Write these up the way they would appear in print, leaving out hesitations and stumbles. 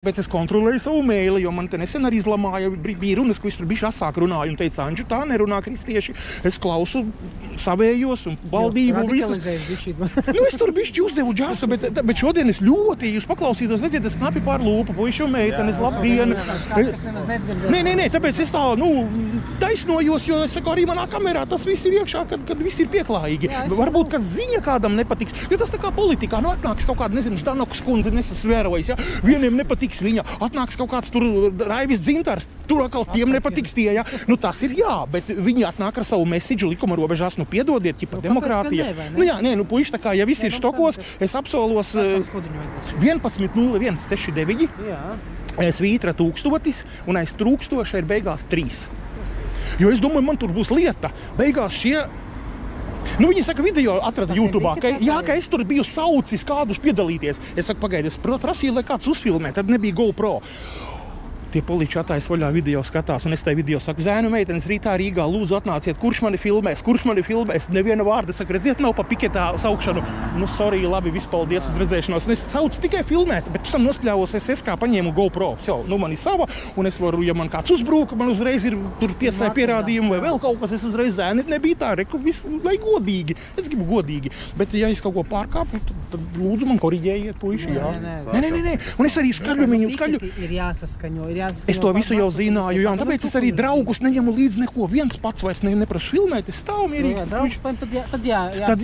Bet es kontrolēju savu mēli, jo man te nesen arī izlamāja, bija runas, ko es tur bišķi asāk runāju un teica, Anģu, tā nerunā kristieši, es klausu savējos un valdību visus. Nu, es tur bišķi uzdevu džasu, bet šodien es ļoti, jūs paklausītos, redziet, es knapi pār lūpu, puiši un meitenes, labdien. Nē, tāpēc es tā, taisnojos, jo es saku, arī manā kamerā tas viss ir iekšā, kad viss ir pieklājīgi. Varbūt, ka ziņa kādam nepatiks, jo tas tā kā politikā, atnāks kaut kāda, nezinu, Ždanokas kundze, nesasmu vērojis, ja, vieniem nepatiks viņa, atnāks kaut kāds tur Raivis Dzintars, tur atkal tiem nepatiks tie, ja. Nu, tas ir jā, bet viņi atnāk ar savu mesiģu likuma robežās, piedodiet, ķipa demokrātija. Puiši, tā kā, ja viss ir štokos, es apsolos 11.01.69, svītra 1000 un aiz 1000 ir beigās 3. Jo es domāju, man tur būs lieta, beigās šie. Viņi saka, video atrada YouTube'ā, ka es tur biju saucis kādus piedalīties. Es saku, pagaidi, es prasīju, lai kāds uzfilmē, tad nebija GoPro. Tie poliči atājas vaļā video skatās, un es tai video saku, zēnu meitenes rītā Rīgā, lūdzu atnāciet, kurš mani filmēs, neviena vārda, saka, redziet, nav pa piketā saukšanu, sorry, labi, vispaldies uz redzēšanos, un es saucu tikai filmēt, bet pēc tam nospļāvos es kā paņēmu GoPro, man ir sava, un es varu, ja man kāds uzbruka, man uzreiz ir tur tiesai pierādījumi, vai vēl kaut kas, es uzreiz zēni, nebija tā, reku, viss, lai godīgi, es gribu godīgi, bet ja es kaut ko pārkāpu, tad lūdzu man koriģējiet, puiši, jā. Nē, un es arī ir jāsaskaņo, es to visu jau zināju, jā, un tāpēc es arī draugus neņemu līdzi neko, viens pats vairs neprasu filmēt, es stāvu mierīgi. Tad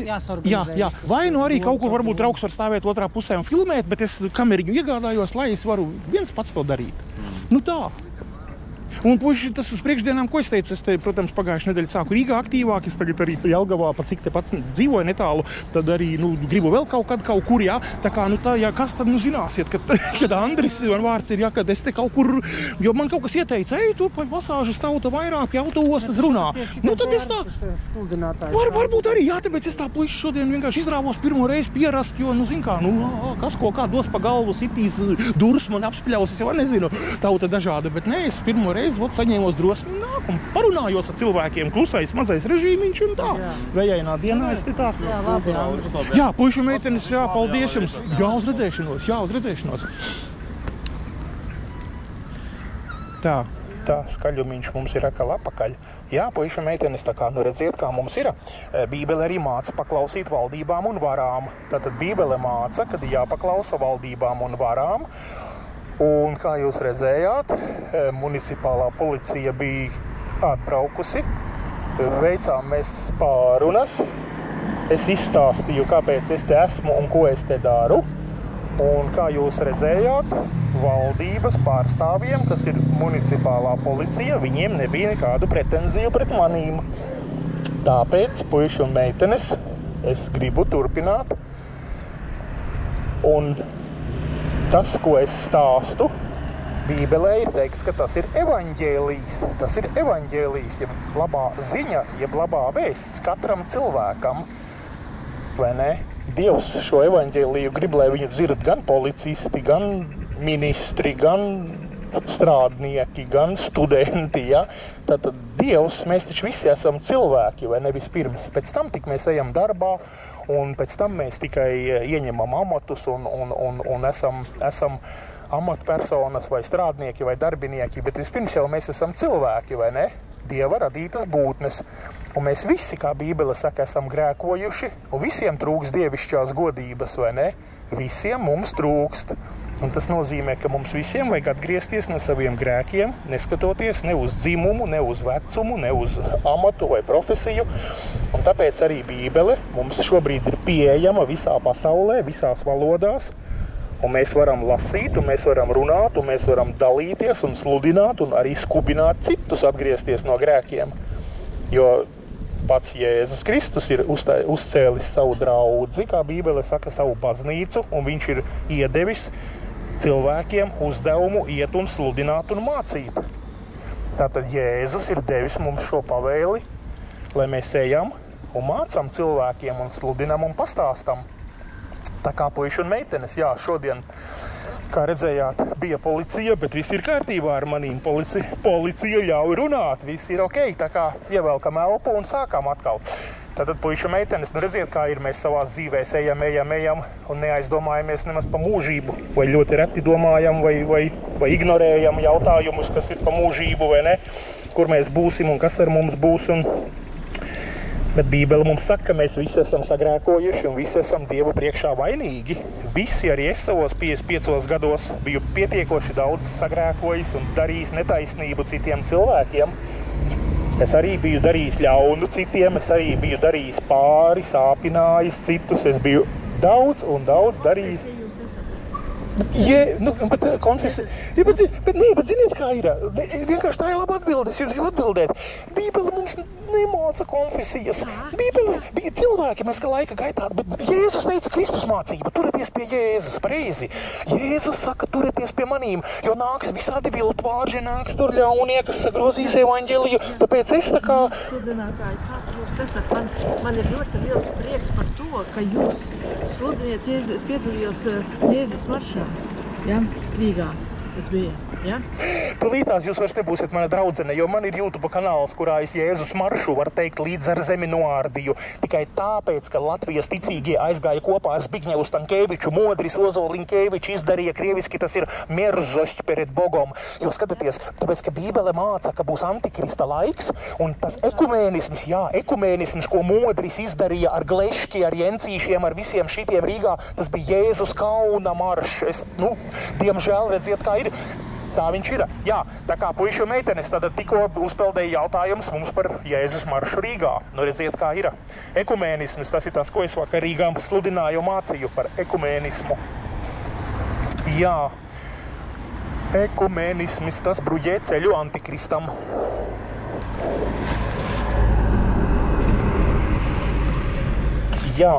jāsorganizē. Jā, vai nu arī kaut kur varbūt draugs var stāvēt otrā pusē un filmēt, bet es kameriņu iegādājos, lai es varu viens pats to darīt. Nu tā. Un, puiši, tas uz priekšdienām, ko es teicu, es te, protams, pagājušajā nedēļā sāku Rīgā aktīvāk, es tagad arī Jelgavā, pat cik te pats dzīvoju netālu, tad arī, gribu vēl kaut kur, jā, tā kā, jā, kas tad, zināsiet, kad Andris, man vārds ir, jā, kad es te kaut kur, jo man kaut kas ieteica, tur pa Vasāžas tauta vairāk, autoostas runā. Tad es tā, varbūt arī, jā, tāpēc es tā, puiši, šodien vienkārši izrāvos pirmo reizi pierast, jo, zin kā, kas ko kā dos pa galvu, sitīs durs, man apspļaus, es jau nezinu, tauta dažāda, bet nē, es pirmo reizi saņēmos drosmi un parunājos ar cilvēkiem, klusais, mazais režīmiņš un tā. Vējainā dienā es te tā. Jā, puiši meitenes, jā, paldies jums. Jā, uz redzēšanos. Tā, skaļumiņš mums ir atkal apakaļ. Jā, puiši meitenes, tā kā, redziet, kā mums ir. Bībele arī māca paklausīt valdībām un varām. Tātad Bībele māca, kad jāpaklausa valdībām un varām. Un, kā jūs redzējāt, municipālā policija bija atbraukusi, veicām mēs pārunas, es izstāstīju, kāpēc es te esmu un ko es te daru. Un, kā jūs redzējāt, valdības pārstāvjiem, kas ir municipālā policija, viņiem nebija nekādu pretenziju pret manīm. Tāpēc, puiši un meitenes, es gribu turpināt. Un tas, ko es stāstu, Bībelē ir teikts, ka tas ir evaņģēlijs. Tas ir evaņģēlijs, jeb labā ziņa, jeb labā vēsts katram cilvēkam. Vai ne? Dievs šo evaņģēliju grib, lai viņu dzird gan policisti, gan ministri, gan strādnieki, gan studenti, ja? Tātad Dievs, mēs taču visi esam cilvēki, vai nevis pirms. Pēc tam tik mēs ejam darbā, un pēc tam mēs tikai ieņemam amatus un esam amatpersonas vai strādnieki vai darbinieki, bet vispirms jau mēs esam cilvēki, vai ne? Dieva radītas būtnes. Un mēs visi, kā Bībele saka, esam grēkojuši, un visiem trūkst dievišķās godības, vai ne? Visiem mums trūkst. Un tas nozīmē, ka mums visiem vajag atgriezties no saviem grēkiem, neskatoties ne uz dzimumu, ne uz vecumu, ne uz amatu vai profesiju. Un tāpēc arī Bībele mums šobrīd ir pieejama visā pasaulē, visās valodās. Un mēs varam lasīt, un mēs varam runāt, un mēs varam dalīties un sludināt, un arī skubināt citus atgriezties no grēkiem. Jo pats Jēzus Kristus ir uzcēlis savu draudzi, kā Bībele saka, savu baznīcu, un viņš ir iedevis cilvēkiem uzdevumu iet un sludināt un mācīt. Tātad Jēzus ir devis mums šo pavēli, lai mēs ejam un mācam cilvēkiem un sludinam un pastāstam. Tā kā puiši un meitenes, jā, šodien, kā redzējāt, bija policija, bet viss ir kārtībā ar manīm. Policija ļauj runāt, viss ir ok, tā kā ievelkam elpu un sākam atkal. Tātad puišu meitenes, nu redziet, kā ir, mēs savās dzīvēs ejam un neaizdomājamies nemaz pa mūžību, vai ļoti reti domājam, vai ignorējam jautājumus, kas ir pa mūžību, vai ne, kur mēs būsim un kas ar mums būs. Bet Bībele mums saka, ka mēs visi esam sagrēkojuši un visi esam Dievu priekšā vainīgi. Visi, arī es savos 55 gados biju pietiekoši daudz sagrēkojis un darījis netaisnību citiem cilvēkiem. Es arī biju darījis ļaunu citiem, es arī biju darījis pāri, sāpinājis citus, es biju daudz un daudz darījis. Bet ziniet, kā ir? Vienkārši tā ir laba atbilde, es jums gribu atbildēt. Bībele mums nemāca konfesijas. Bībele bija cilvēki, mēs kā laika gaitā, bet Jēzus teica Kristus mācība, turieties pie Jēzus, pareizi. Jēzus saka, turieties pie manīm, jo nāks visādi viltvārži, nāks tur ļaunie, kas sagrozīs evaņģeliju, tāpēc es tā kā... Sludinātāji, kā jūs esat, man ir ļoti liels prieks par to, ka jūs sludiniet Jēzus, es piedalījos Jēzus maršā. Ja? Rīgā tas bija, ja? Tūlītās jūs vairs nebūsiet mana draudzene, jo man ir YouTube kanāls, kurā es Jēzus maršu, var teikt, līdz ar zemi noārdīju. Tikai tāpēc, ka Latvijas ticīgie aizgāja kopā ar Zbigņevu Stankēviču, Modris Ozoliņkēviču izdarīja krieviski, tas ir merzošķi peret Bogom. Jo skatieties, tāpēc, ka Bībele māca, ka būs antikrista laiks, un tas ekumēnisms, ko Modris izdarīja ar Gleški, ar Jencīšiem, ar visiem šitiem Rīgā, tas bija Jēzus kauna maršs. Diemžēl, redziet, kā ir. Tā viņš ir. Jā, tā kā puišu meitenes tad tikko uzpeldēja jautājums mums par Jēzus maršu Rīgā. Nu, redziet, kā ir. Ekumēnisms, tas ir tas, ko es vakar Rīgā sludināju mācīju par ekumēnismu. Jā, ekumēnisms, tas bruģē ceļu antikristam. Jā.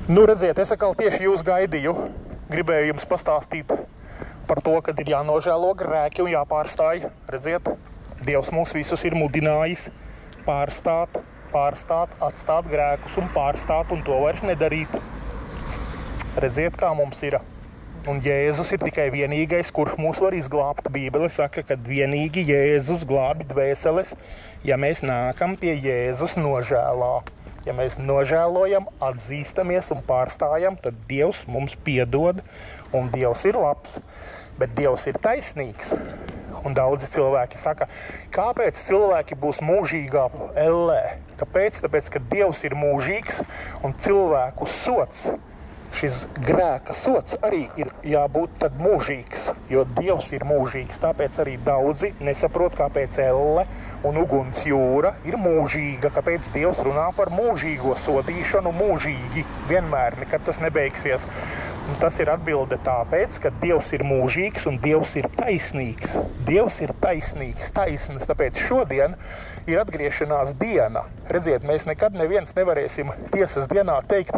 Nu, redziet, es atkal tieši jūs gaidīju. Gribēju jums pastāstīt par to, kad ir jānožēlo grēki un jāpārstāj. Redziet, Dievs mūs visus ir mudinājis pārstāt, atstāt grēkus un pārstāt un to vairs nedarīt. Redziet, kā mums ir. Un Jēzus ir tikai vienīgais, kurš mūs var izglābt. Bībele saka, ka vienīgi Jēzus glābi dvēseles, ja mēs nākam pie Jēzus nožēlā. Ja mēs nožēlojam, atzīstamies un pārstājam, tad Dievs mums piedod, un Dievs ir labs, bet Dievs ir taisnīgs. Un daudzi cilvēki saka, kāpēc cilvēki būs mūžīgā ellē? Kāpēc? Tāpēc, ka Dievs ir mūžīgs un cilvēku sots. Šis grēka sots arī ir jābūt tad mūžīgs, jo Dievs ir mūžīgs. Tāpēc arī daudzi nesaprot, kāpēc elle un uguns jūra ir mūžīga, kāpēc Dievs runā par mūžīgo sodīšanu mūžīgi. Vienmēr, nekad tas nebeigsies. Un tas ir atbilde tāpēc, ka Dievs ir mūžīgs un Dievs ir taisnīgs. Dievs ir taisnīgs, taisns, tāpēc šodien ir atgriešanās diena. Redziet, mēs nekad neviens nevarēsim tiesas dienā teikt,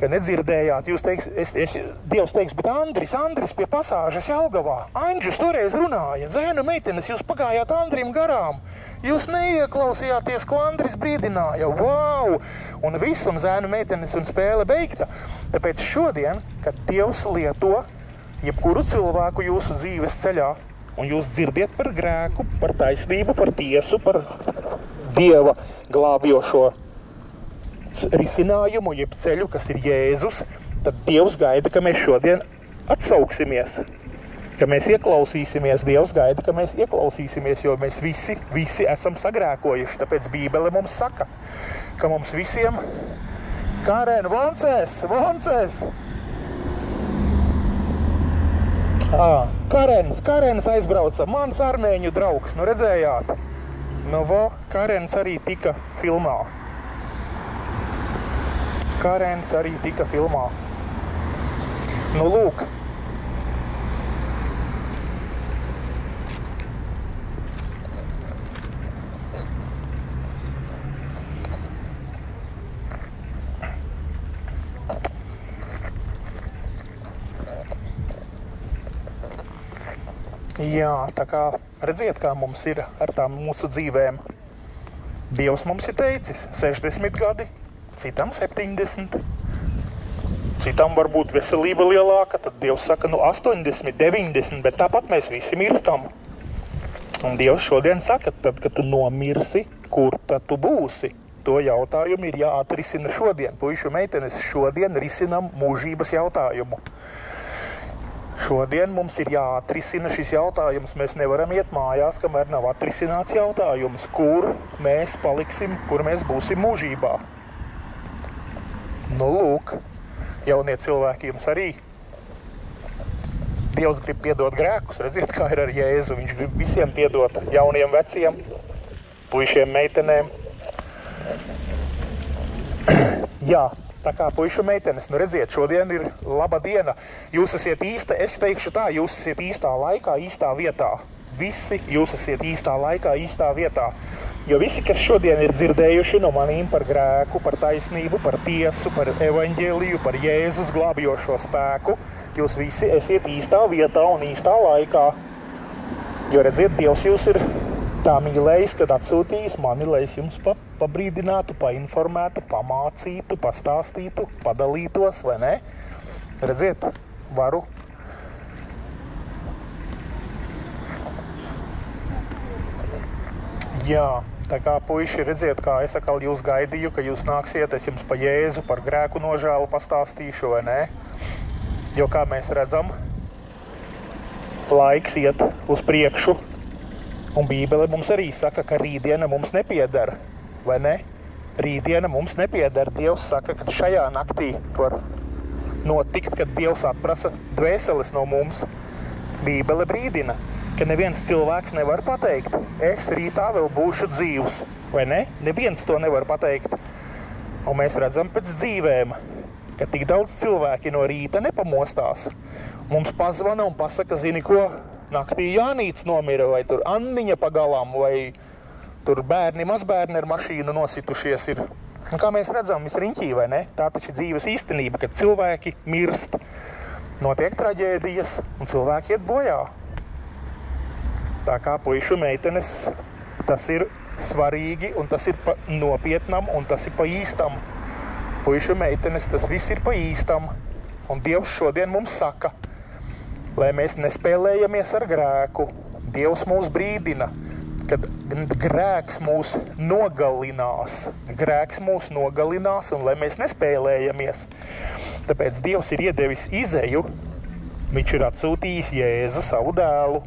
ka nedzirdējāt, Dievs teiks, bet Andris pie pasāžas Jelgavā. Andžus toreiz runāja, zēnu meitenes, jūs pagājāt Andrim garām. Jūs neieklausījāties, ko Andris brīdināja. Wow! Un viss, un zēnu meitenes un spēle beigta. Tāpēc šodien, kad Dievs lieto jebkuru cilvēku jūsu dzīves ceļā, un jūs dzirdiet par grēku, par taisnību, par tiesu, par Dieva glābjošo risinājumu, jeb ceļu, kas ir Jēzus, tad Dievs gaida, ka mēs šodien atsauksimies, ka mēs ieklausīsimies. Dievs gaida, ka mēs ieklausīsimies, jo mēs visi esam sagrēkojuši. Tāpēc Bībele mums saka, ka mums visiem Karen, voncēs! Karens aizbrauca, mans armēņu draugs, nu redzējāt? Nu, Karens arī tika filmā. Nu, lūk. Jā, tā kā redziet, kā mums ir ar tām mūsu dzīvēm. Dievs mums ir teicis 60 gadi, citam 70. Citam varbūt veselība lielāka, tad Dievs saka, 80, 90, bet tāpat mēs visi mirstam. Un Dievs šodien saka, tad, kad tu nomirsi, kur tad tu būsi? To jautājumu ir jāatrisina šodien. Puišu meitenes, šodien risinam mūžības jautājumu. Šodien mums ir jāatrisina šis jautājums. Mēs nevaram iet mājās, kamēr nav atrisināts jautājums, kur mēs paliksim, kur mēs būsim mūžībā. Nu, lūk, jaunie cilvēki jums arī. Dievs grib piedot grēkus. Redziet, kā ir ar Jēzu. Viņš grib visiem piedot, jauniem, veciem, puišiem, meitenēm. Jā, tā kā puišu meitenes, nu redziet, šodien ir laba diena. Jūs esat īsta, es teikšu tā, jūs esat īstā laikā, īstā vietā. Visi jūs esat īstā laikā, īstā vietā. Jo visi, kas šodien ir dzirdējuši no manīm par grēku, par taisnību, par tiesu, par evaņģēliju, par Jēzus glābjošo spēku, jūs visi esat īstā vietā un īstā laikā. Jo redziet, Dievs jūs ir tā mīlējis, kad atsūtījis mani, lai es jums pabrīdinātu, painformētu, pamācītu, pastāstītu, padalītos, vai ne? Redziet, varu. Jā, tā kā puiši, redziet, kā es atkal jūs gaidīju, ka jūs nāksiet, es jums pa Jēzu, par grēku nožēlu pastāstīšu, vai ne? Jo kā mēs redzam, laiks iet uz priekšu. Un Bībele mums arī saka, ka rītdiena mums nepieder, vai ne? Rītdiena mums nepieder. Dievs saka, ka šajā naktī var notikt, kad Dievs atprasa dvēseles no mums. Bībele brīdina, ka neviens cilvēks nevar pateikt, es rītā vēl būšu dzīvs, vai ne? Neviens to nevar pateikt. Un mēs redzam pēc dzīvēm, ka tik daudz cilvēki no rīta nepamostās. Mums pazvana un pasaka, zini ko? Naktī Jānīts nomira, vai tur Anniņa pagalām, vai tur bērni, mazbērni ar mašīnu nositušies ir. Un kā mēs redzam, viss riņķī, vai ne? Tā taču dzīves īstenība, kad cilvēki mirst, notiek traģēdijas un cilvēki iet bojā. Tā kā puišu meitenes, tas ir svarīgi un tas ir pa nopietnam un tas ir pa īstam. Puišu meitenes, tas viss ir pa īstam. Un Dievs šodien mums saka, lai mēs nespēlējamies ar grēku. Dievs mūs brīdina, kad grēks mūs nogalinās. Grēks mūs nogalinās un lai mēs nespēlējamies. Tāpēc Dievs ir iedevis izeju, viņš ir atsūtījis Jēzu savu dēlu.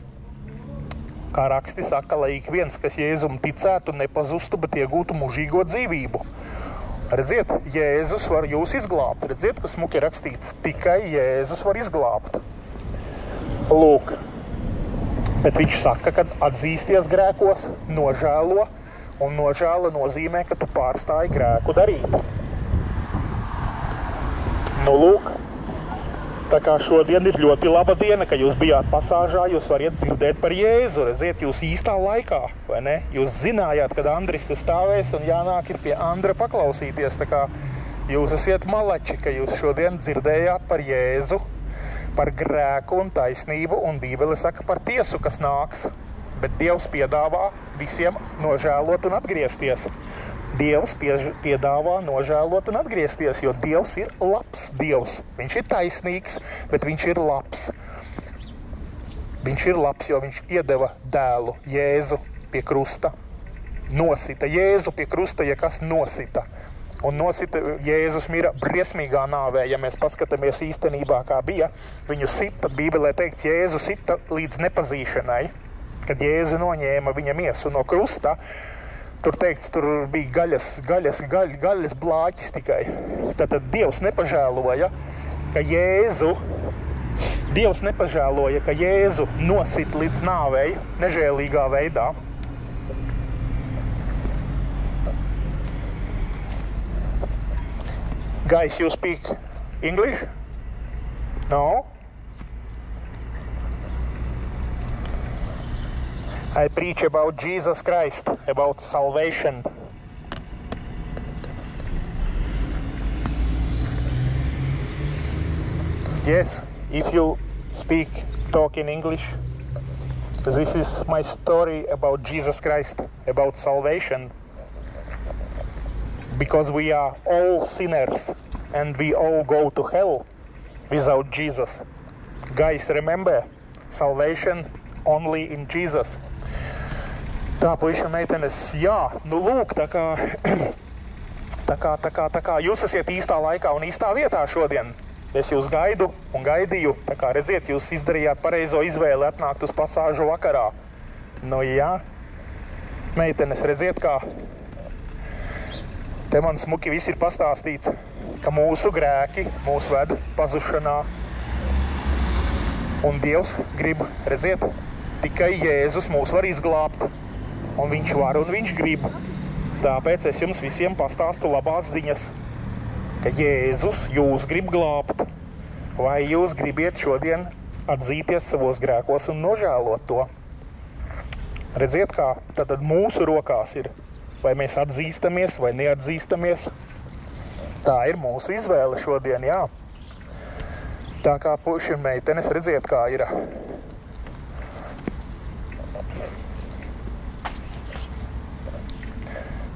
Kā raksti saka, lai ik viens, kas Jēzum ticētu, nepazustu, bet iegūtu mūžīgo dzīvību. Redziet, Jēzus var jūs izglābt. Redziet, kas smuki rakstīts, tikai Jēzus var izglābt. Lūk, bet viņš saka, ka atzīsties grēkos, nožēlo, un nožēla nozīmē, ka tu pārstāji grēku darīt. Nu, lūk, tā kā šodien ir ļoti laba diena, ka jūs bijāt pasāžā, jūs variet dzirdēt par Jēzu, redziet, jūs īstā laikā, vai ne? Jūs zinājāt, kad Andris te stāvēs un jānāk ir pie Andra paklausīties, tā kā jūs esiet malači, ka jūs šodien dzirdējāt par Jēzu, par grēku un taisnību, un Bībele saka par tiesu, kas nāks. Bet Dievs piedāvā visiem nožēlot un atgriezties. Dievs piedāvā nožēlot un atgriezties, jo Dievs ir labs Dievs. Viņš ir taisnīgs, bet viņš ir labs. Viņš ir labs, jo viņš iedeva dēlu Jēzu pie krusta. Nosita Jēzu pie krusta, ja kas nosita. Un nosita Jēzus mira briesmīgā nāvē, ja mēs paskatāmies īstenībā, kā bija. Viņu sita, Bībelē teikts, Jēzu sita līdz nepazīšanai, kad Jēzu noņēma viņa miesu no krusta. Tur teikts, tur bija gaļas blāķis tikai. Tātad Dievs nepažēloja, ka Jēzu nosit līdz nāvei nežēlīgā veidā. Guys, you speak English? No? I preach about Jesus Christ, about salvation. Yes, if you talk in English, this is my story about Jesus Christ, about salvation. Because we are all sinners and we all go to hell without Jesus. Guys, remember, salvation only in Jesus. Tā, puiši un meitenes, jā, nu lūk, tā kā jūs esiet īstā laikā un īstā vietā šodien. Es jūs gaidu un gaidīju, tā kā redziet, jūs izdarījāt pareizo izvēli atnākt uz pasāžu vakarā. Nu jā, meitenes, redziet, kā te man smuki viss ir pastāstīts, ka mūsu grēki mūs ved pazušanā. Un Dievs grib, redziet, tikai Jēzus mūs var izglābt. Un viņš var un viņš grib. Tāpēc es jums visiem pastāstu labās ziņas, ka Jēzus jūs grib glābt. Vai jūs gribiet šodien atzīties savos grēkos un nožēlot to? Redziet, kā tad mūsu rokās ir. Vai mēs atzīstamies vai neatzīstamies? Tā ir mūsu izvēle šodien, jā. Tā kā puši un meitenes, redziet, kā ir.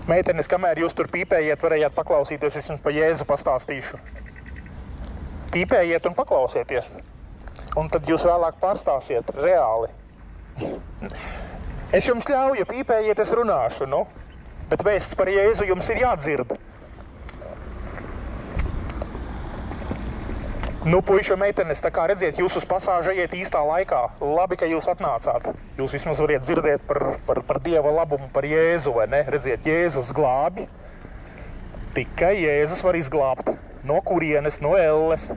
Meitenes, kamēr jūs tur pīpējiet, varējāt paklausīties, es jums pa Jēzu pastāstīšu. Pīpējiet un paklausieties. Un tad jūs vēlāk pārstāsiet reāli. Es jums ļauju, pīpējiet, es runāšu, nu. Bet vēsts par Jēzu jums ir jādzird. Nu, puiši un meitenes, tā kā redziet, jūs uz pasāžu ejiet īstā laikā. Labi, ka jūs atnācāt. Jūs vismaz variet dzirdēt par Dieva labumu, par Jēzu, vai ne? Redziet, Jēzus glābi. Tikai Jēzus var izglābt. No kurienes, no elles.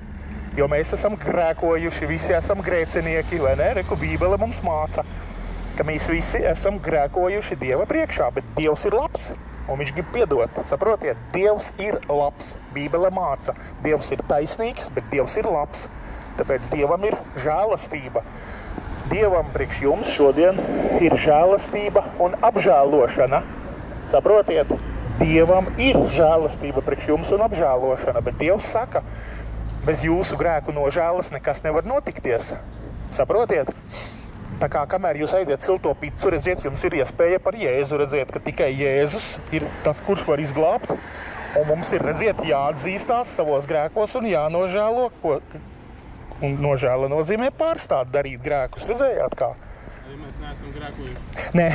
Jo mēs esam grēkojuši, visi esam grēcinieki, vai ne? Reku Bībele mums māca, ka mēs visi esam grēkojuši Dieva priekšā, bet Dievs ir labs. Un viņš grib piedot. Saprotiet, Dievs ir labs. Bībele māca. Dievs ir taisnīgs, bet Dievs ir labs. Tāpēc Dievam ir žēlastība. Dievam priekš jums šodien ir žēlastība un apžēlošana. Saprotiet, Dievam ir žēlastība priekš jums un apžēlošana, bet Dievs saka, bez jūsu grēku nožēlas nekas nevar notikties. Saprotiet? Tā kā kamēr jūs aidiet silto picu, redziet, jums ir iespēja par Jēzu, redziet, ka tikai Jēzus ir tas, kurš var izglābt, un mums ir, redziet, jāatzīstās savos grēkos un jānožēlo, un nožēla nozīmē pārstāt darīt grēkus, redzējāt kā? Ja mēs neesam grēkojuši. Nē,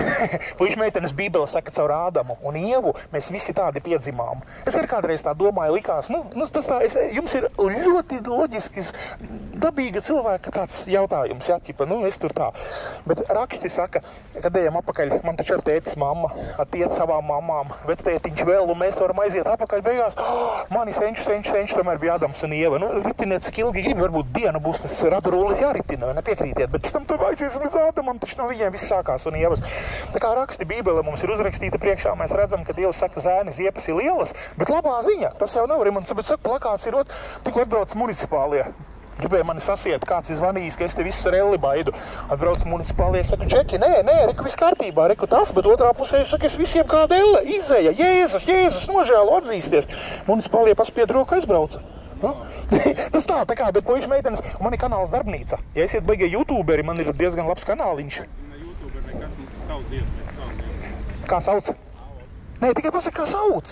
puiši meitenes Bībele saka caur Ādamu un Ievu, mēs visi tādi piedzimām. Es arī kādreiz tā domāju, likās, tas tā, jums ir ļoti loģiskis, dabīga cilvēka tāds jautājums, jā, ķipa, es tur tā. Bet raksti saka, kad ejam apakaļ, man taču ar tētis mamma, attiec savām mamām, vectētiņš vēl, un mēs varam aiziet apakaļ beigās, mani senču, tomēr bija Ādams un Ieva. Ritiniet, cik ilgi grib, varbūt dienu būs tas raturulis jāritina, nepiekrītiet, bet pēc tam tur aiziesim līdz Ādamam, taču no viņiem viss sākās un Ievas. Tā kā raksti Bībele mums ir uzrakstīta priekšā, mēs redzam, ka Dievs saka, zēni ziepes ir lielas, bet labā ziņa, tas jau nav remonts, bet saka, plakāts ir tikko atbrauc municipālie. Gribēja mani sasiet, kāds ir zvanījis, ka es te visu ar Elli baidu. Atbrauc municipālie, saka, Džeki, nē, reku viss kārtībā, reku tas, bet otrā pusē es saku, es visiem kāda Elle, izēja, Jēzus, nožēlu atzīsties. Municipālie paspied roku aizbrauca. Tas tā kā, bet puiši meitenes, man ir kanāls Darbnīca. Ja esiet baigie youtuberi, man ir diezgan labs kanāliņš. Ne YouTuber, nekas mums ir savs Dievs, mēs savam Dievu. Kā sauc? Nē, tikai pasaka, kā sauc.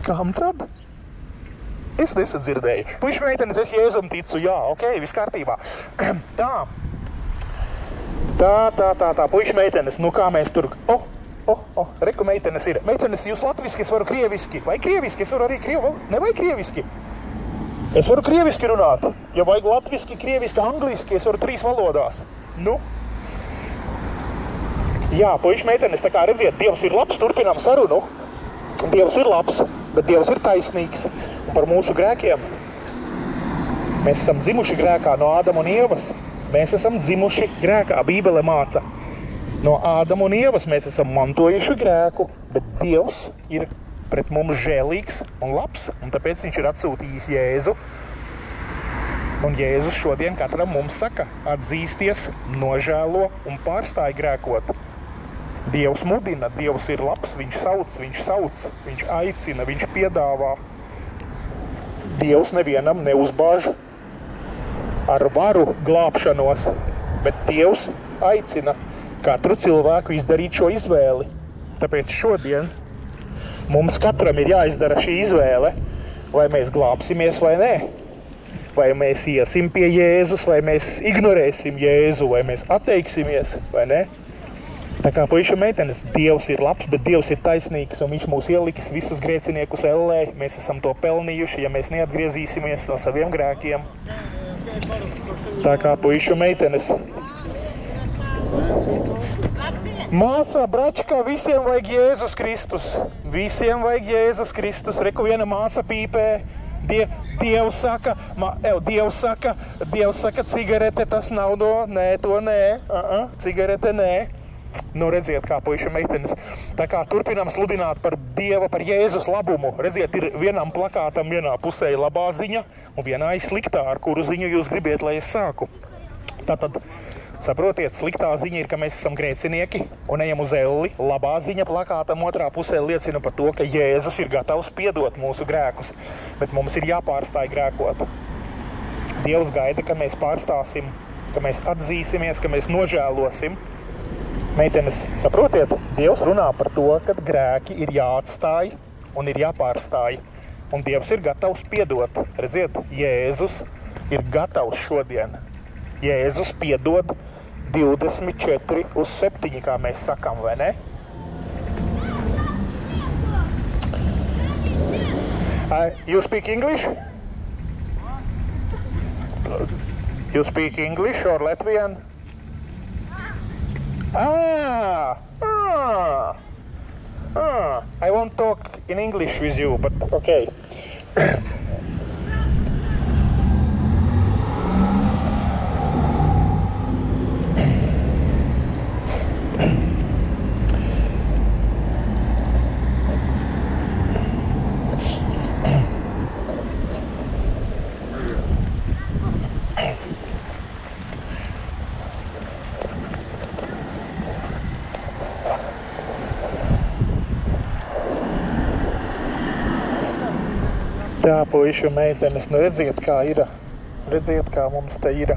Kam tad? Es nesadzirdēju. Puiši meitenes, es Jēzum ticu, jā, ok, viss kārtībā. Tā, puiši meitenes, nu kā mēs tur... Reku meitenes ir. Meitenes, jūs latviski, es varu krieviski. Vai krieviski? Es varu arī ne vai krieviski? Es varu krieviski runāt. Ja vajag latviski, krieviski, angliski, es varu 3 valodās. Nu? Jā, puiši meitenes, tā kā redziet, Dievs ir labs, turpinām sarunu. Dievs ir labs, bet Dievs ir taisnīgs. Un par mūsu grēkiem. Mēs esam dzimuši grēkā no Ādama un Ievas. Mēs esam dzimuši grēkā, Bībele māca. No Ādama un Ievas mēs esam mantojuši grēku, bet Dievs ir pret mums žēlīgs un labs, un tāpēc viņš ir atsūtījis Jēzu. Un Jēzus šodien katram mums saka, atzīsties, nožēlo un pārstāj grēkot. Dievs mudina, Dievs ir labs, viņš sauc, viņš aicina, viņš piedāvā. Dievs nevienam neuzbāž ar varu glābšanos, bet Dievs aicina katru cilvēku izdarīt šo izvēli. Tāpēc šodien mums katram ir jāizdara šī izvēle, vai mēs glābsimies vai nē. Vai mēs iesim pie Jēzus, vai mēs ignorēsim Jēzu, vai mēs atteiksimies, vai ne? Tā kā puiši meitenes, Dievs ir labs, bet Dievs ir taisnīgs, un viņš mūs ielikis visus grēciniekus ellē. Mēs esam to pelnījuši, ja mēs neatgriezīsimies no saviem grēkiem. Tā kā puiši meitenes. Māsā, bračkā, visiem vajag Jēzus Kristus. Visiem vajag Jēzus Kristus. Reku viena māsa pīpē. Dievs saka, cigarete tas nav no, nē, to nē, cigarete nē. Nu, redziet, kā puiši meitenes. Tā kā turpinām sludināt par Dieva, par Jēzus labumu. Redziet, ir vienam plakātam vienā pusē labā ziņa un vienā ir sliktā, ar kuru ziņu jūs gribiet, lai es sāku. Tātad, saprotiet, sliktā ziņa ir, ka mēs esam grēcinieki un ejam uz elli. Labā ziņa plakātam otrā pusē liecina par to, ka Jēzus ir gatavs piedot mūsu grēkus, bet mums ir jāpārstāj grēkot. Dievs gaida, ka mēs pārstāsim, ka mēs atzīsimies, ka mēs nožēlosim. Meitenes, saprotiet, Dievs runā par to, ka grēki ir jāatstāj un ir jāpārstāj. Un Dievs ir gatavs piedot. Redziet, Jēzus ir gatavs šodien. Jēzus piedod 24/7, kā mēs sakam, vai ne? You speak English? You speak English or Latvian? I won't talk in English with you, but okay. Tā, puiši un meitenes, nu redziet, kā ir. Redziet, kā mums te ir.